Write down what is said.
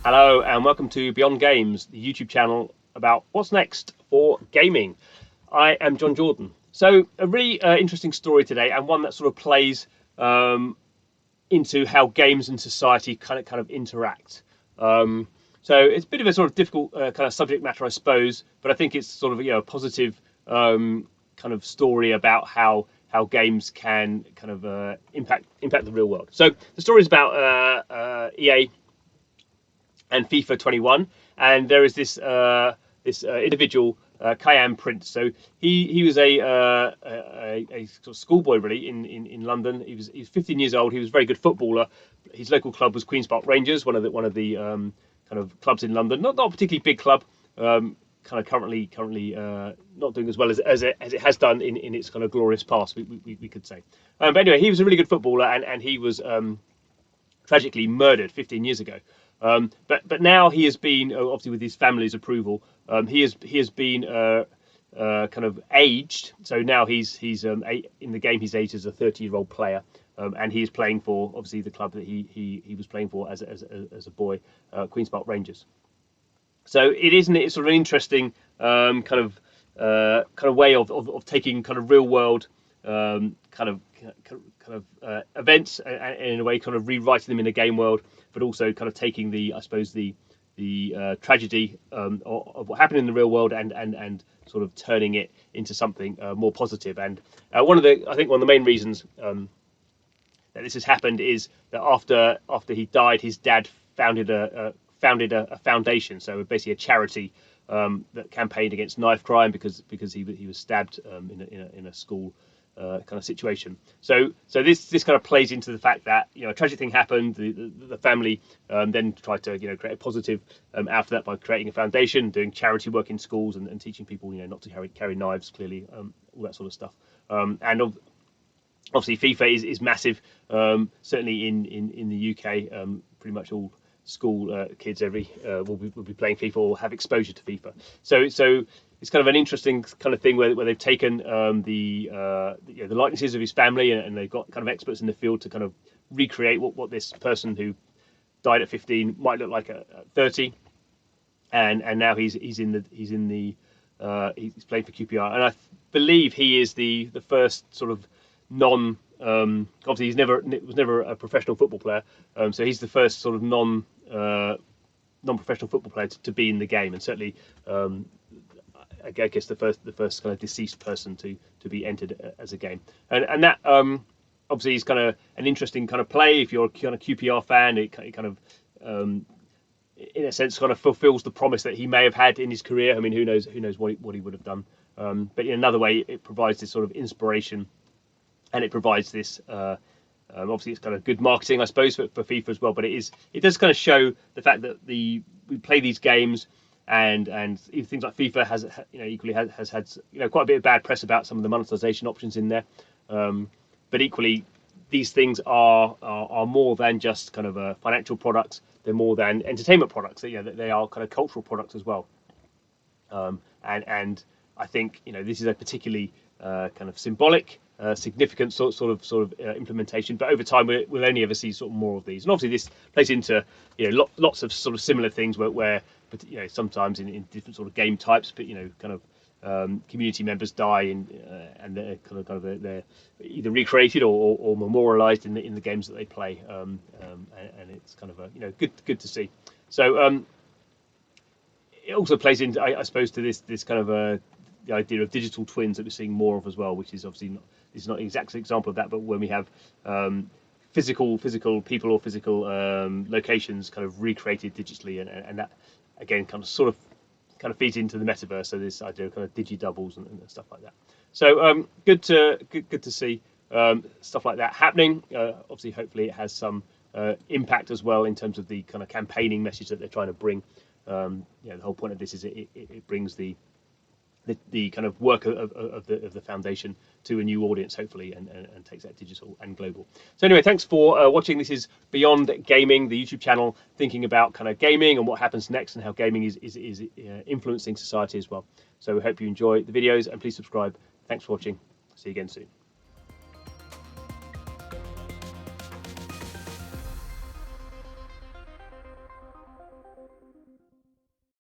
Hello and welcome to Beyond Games, the YouTube channel about what's next for gaming. I am John Jordan. So a really interesting story today, and one that sort of plays into how games and society kind of interact. So it's a bit of a sort of difficult kind of subject matter, I suppose, but I think it's sort of a positive kind of story about how games can kind of impact the real world. So the story is about EA and FIFA 21, and there is this individual, KIYAN Prince. So he was a sort of schoolboy really in London. He was 15 years old. He was a very good footballer. His local club was Queen's Park Rangers, one of the kind of clubs in London. Not a particularly big club. Kind of currently not doing as well as it has done in its kind of glorious past, we could say. But anyway, he was a really good footballer, and he was tragically murdered 15 years ago. But now he has been, obviously with his family's approval, he has been kind of aged. So now he's in the game. He's aged as a 30-year-old player, and he is playing for obviously the club that he was playing for as a boy, Queen's Park Rangers. So it's sort of an interesting kind of way of taking kind of real world kind of events and in a way kind of rewriting them in a game world, but also kind of taking I suppose the tragedy of what happened in the real world and sort of turning it into something more positive. And I think one of the main reasons that this has happened is that after he died, his dad founded a foundation, so basically a charity that campaigned against knife crime because he was stabbed in a school kind of situation. So this kind of plays into the fact that a tragic thing happened. The family then tried to create a positive out of that by creating a foundation, doing charity work in schools, and teaching people not to carry knives. Clearly, all that sort of stuff. And obviously, FIFA is massive. Certainly in the UK, pretty much all school kids will be playing FIFA or have exposure to FIFA. So it's kind of an interesting kind of thing where they've taken the likenesses of his family, and they've got kind of experts in the field to kind of recreate what this person who died at 15 might look like at 30, and now he's playing for QPR, and I believe he is the first sort of obviously was never a professional football player, so he's the first sort of non-professional football player to be in the game, and certainly I guess the first kind of deceased person to be entered as a game, and that obviously is kind of an interesting kind of play. If you're a kind of QPR fan, it kind of in a sense kind of fulfills the promise that he may have had in his career. I mean, who knows what he would have done, but in another way it provides this sort of inspiration. And it provides this, obviously it's kind of good marketing, I suppose, for FIFA as well. But it does kind of show the fact that we play these games, and even things like FIFA has equally has had quite a bit of bad press about some of the monetization options in there. But equally, these things are more than just kind of financial products. They're more than entertainment products. They are kind of cultural products as well. And I think this is a particularly kind of symbolic, significant sort of implementation, but over time we'll only ever see sort of more of these. And obviously this plays into lots of sort of similar things where sometimes in different sort of game types, but kind of community members die and they're kind of they're either recreated or memorialized in the games that they play, and it's kind of good to see. So it also plays into I suppose to this kind of the idea of digital twins that we're seeing more of as well, which is obviously not an exact example of that, but when we have physical people or physical locations kind of recreated digitally, and that again kind of feeds into the metaverse. So this idea of kind of digi doubles and stuff like that. So good to see stuff like that happening. Obviously, hopefully it has some impact as well in terms of the kind of campaigning message that they're trying to bring. The whole point of this is it brings the kind of work of the foundation to a new audience, hopefully, and takes that digital and global. So anyway, thanks for watching. This is Beyond Gaming, the YouTube channel thinking about kind of gaming and what happens next and how gaming is influencing society as well. So we hope you enjoy the videos, and please subscribe. Thanks for watching. See you again soon.